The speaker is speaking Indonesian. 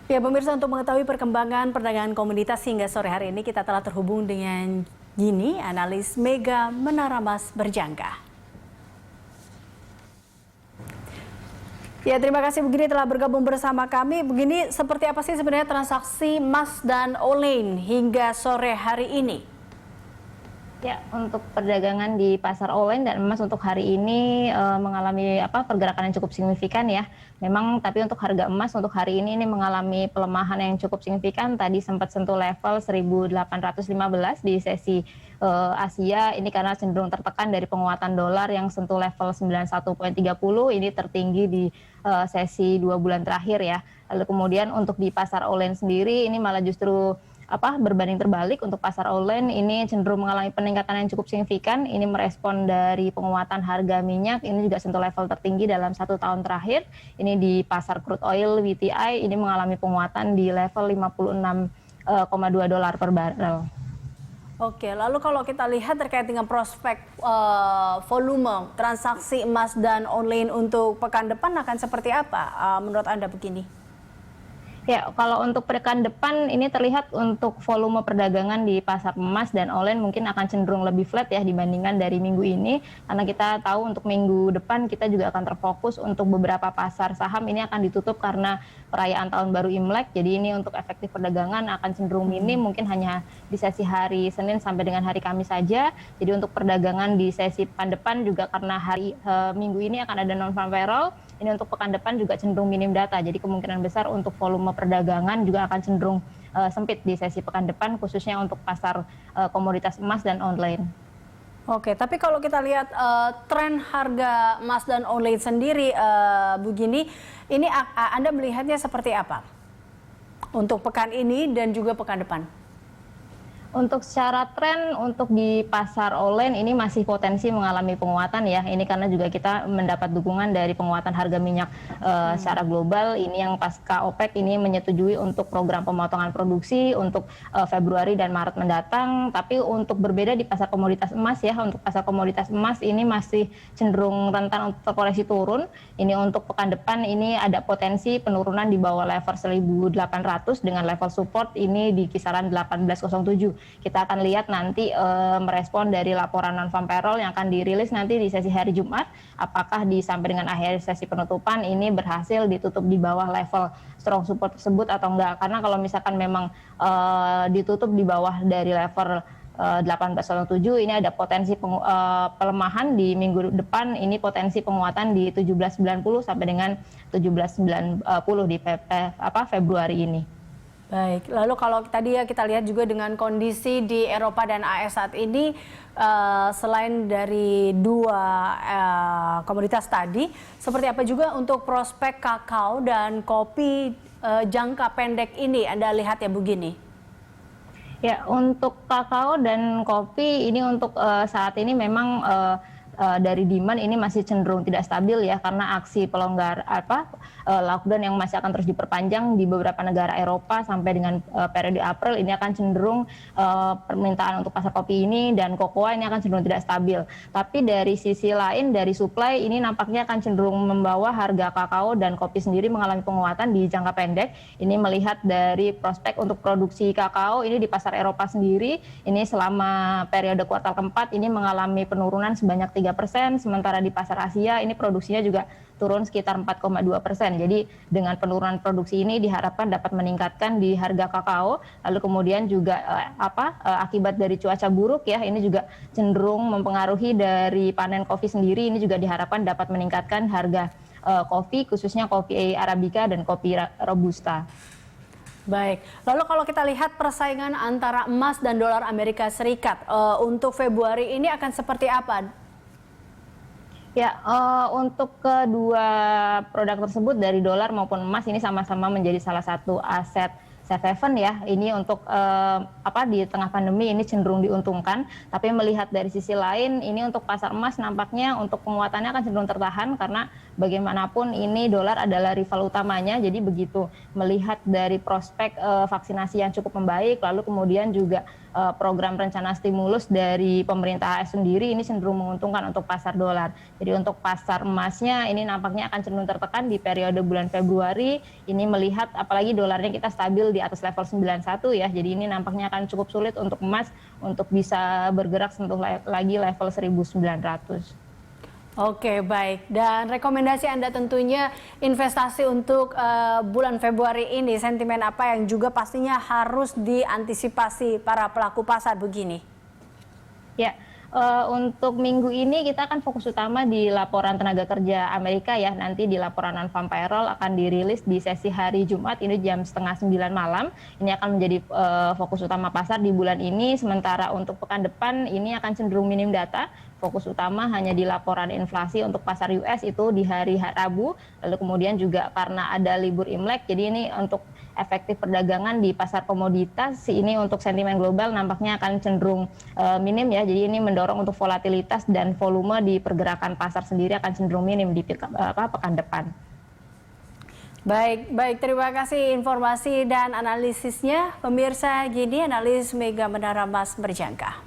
Ya, pemirsa, untuk mengetahui perkembangan perdagangan komoditas hingga sore hari ini, kita telah terhubung dengan Gini, analis Mega Menara Emas Berjangka. Ya, terima kasih Bu Gini telah bergabung bersama kami. Begini, seperti apa sih sebenarnya transaksi emas dan online hingga sore hari ini? Ya, untuk perdagangan di pasar online dan emas untuk hari ini mengalami pergerakan yang cukup signifikan ya. Memang tapi untuk harga emas untuk hari ini mengalami pelemahan yang cukup signifikan. Tadi sempat sentuh level 1815 di sesi Asia ini karena cenderung tertekan dari penguatan dolar yang sentuh level 91,30, ini tertinggi di sesi 2 bulan terakhir ya. Lalu kemudian untuk di pasar online sendiri ini malah justru berbanding terbalik. Untuk pasar online ini cenderung mengalami peningkatan yang cukup signifikan. Ini merespon dari penguatan harga minyak, ini juga sentuh level tertinggi dalam 1 tahun terakhir. Ini di pasar crude oil WTI ini mengalami penguatan di level 56,2 dolar per barel. Oke, lalu kalau kita lihat terkait dengan prospek volume transaksi emas dan online untuk pekan depan akan seperti apa menurut Anda begini? Ya, kalau untuk pekan depan ini terlihat untuk volume perdagangan di pasar emas dan online mungkin akan cenderung lebih flat ya dibandingkan dari minggu ini. Karena kita tahu untuk minggu depan kita juga akan terfokus untuk beberapa pasar saham ini akan ditutup karena perayaan Tahun Baru Imlek. Jadi ini untuk efektif perdagangan akan cenderung minim, mungkin hanya di sesi hari Senin sampai dengan hari Kamis saja. Jadi untuk perdagangan di sesi pekan depan juga karena hari minggu ini akan ada non-farm payroll. Ini untuk pekan depan juga cenderung minim data, jadi kemungkinan besar untuk volume perdagangan juga akan cenderung sempit di sesi pekan depan, khususnya untuk pasar komoditas emas dan online. Oke, tapi kalau kita lihat tren harga emas dan online sendiri, Bu Gini, ini Anda melihatnya seperti apa untuk pekan ini dan juga pekan depan? Untuk secara tren untuk di pasar online ini masih potensi mengalami penguatan ya. Ini karena juga kita mendapat dukungan dari penguatan harga minyak secara global. Ini yang pasca OPEC ini menyetujui untuk program pemotongan produksi untuk Februari dan Maret mendatang. Tapi untuk berbeda di pasar komoditas emas ya, untuk pasar komoditas emas ini masih cenderung rentan untuk terkoreksi turun. Ini untuk pekan depan ini ada potensi penurunan di bawah level 1800 dengan level support ini di kisaran 1807. Kita akan lihat nanti merespon dari laporan non-farm payroll yang akan dirilis nanti di sesi hari Jumat, apakah sampai dengan akhir sesi penutupan ini berhasil ditutup di bawah level strong support tersebut atau enggak. Karena kalau misalkan memang ditutup di bawah dari level 1807 ini ada potensi pelemahan di minggu depan, ini potensi penguatan di 1790 sampai dengan 1790 di Februari ini. Baik, lalu kalau tadi ya kita lihat juga dengan kondisi di Eropa dan AS saat ini, selain dari dua komoditas tadi, seperti apa juga untuk prospek kakao dan kopi jangka pendek ini Anda lihat ya Bu Gini? Ya, untuk kakao dan kopi ini untuk saat ini memang dari demand ini masih cenderung tidak stabil ya, karena aksi lockdown yang masih akan terus diperpanjang di beberapa negara Eropa sampai dengan periode April ini akan cenderung permintaan untuk pasar kopi ini dan kokoa ini akan cenderung tidak stabil. Tapi dari sisi lain dari supply ini nampaknya akan cenderung membawa harga kakao dan kopi sendiri mengalami penguatan di jangka pendek. Ini melihat dari prospek untuk produksi kakao ini di pasar Eropa sendiri ini selama periode kuartal keempat ini mengalami penurunan sebanyak 3%, sementara di pasar Asia ini produksinya juga turun sekitar 4,2%. Jadi dengan penurunan produksi ini diharapkan dapat meningkatkan di harga kakao. Lalu kemudian juga akibat dari cuaca buruk ya, ini juga cenderung mempengaruhi dari panen kopi sendiri. Ini juga diharapkan dapat meningkatkan harga kopi, khususnya kopi Arabica dan kopi Robusta. Baik, lalu kalau kita lihat persaingan antara emas dan dolar Amerika Serikat untuk Februari ini akan seperti apa? Ya, untuk kedua produk tersebut dari dolar maupun emas ini sama-sama menjadi salah satu aset safe haven ya. Ini untuk di tengah pandemi ini cenderung diuntungkan. Tapi melihat dari sisi lain, ini untuk pasar emas nampaknya untuk penguatannya akan cenderung tertahan karena bagaimanapun ini dolar adalah rival utamanya, jadi begitu melihat dari prospek vaksinasi yang cukup membaik, lalu kemudian juga program rencana stimulus dari pemerintah AS sendiri ini cenderung menguntungkan untuk pasar dolar. Jadi untuk pasar emasnya ini nampaknya akan cenderung tertekan di periode bulan Februari, ini melihat apalagi dolarnya kita stabil di atas level 91 ya, jadi ini nampaknya akan cukup sulit untuk emas untuk bisa bergerak sentuh lagi level 1900. Oke, baik. Dan rekomendasi Anda tentunya investasi untuk bulan Februari ini, sentimen apa yang juga pastinya harus diantisipasi para pelaku pasar begini? Ya, untuk minggu ini kita akan fokus utama di laporan tenaga kerja Amerika ya. Nanti di laporan non-farm payroll akan dirilis di sesi hari Jumat, ini jam 8:30 malam. Ini akan menjadi fokus utama pasar di bulan ini. Sementara untuk pekan depan ini akan cenderung minim data. Fokus utama hanya di laporan inflasi untuk pasar US itu di hari Rabu. Lalu kemudian juga karena ada libur Imlek, jadi ini untuk efektif perdagangan di pasar komoditas ini untuk sentimen global nampaknya akan cenderung minim ya. Jadi ini mendorong untuk volatilitas dan volume di pergerakan pasar sendiri akan cenderung minim di pekan depan. Baik, terima kasih informasi dan analisisnya. Pemirsa, gini analis Mega Menara Emas berjangka.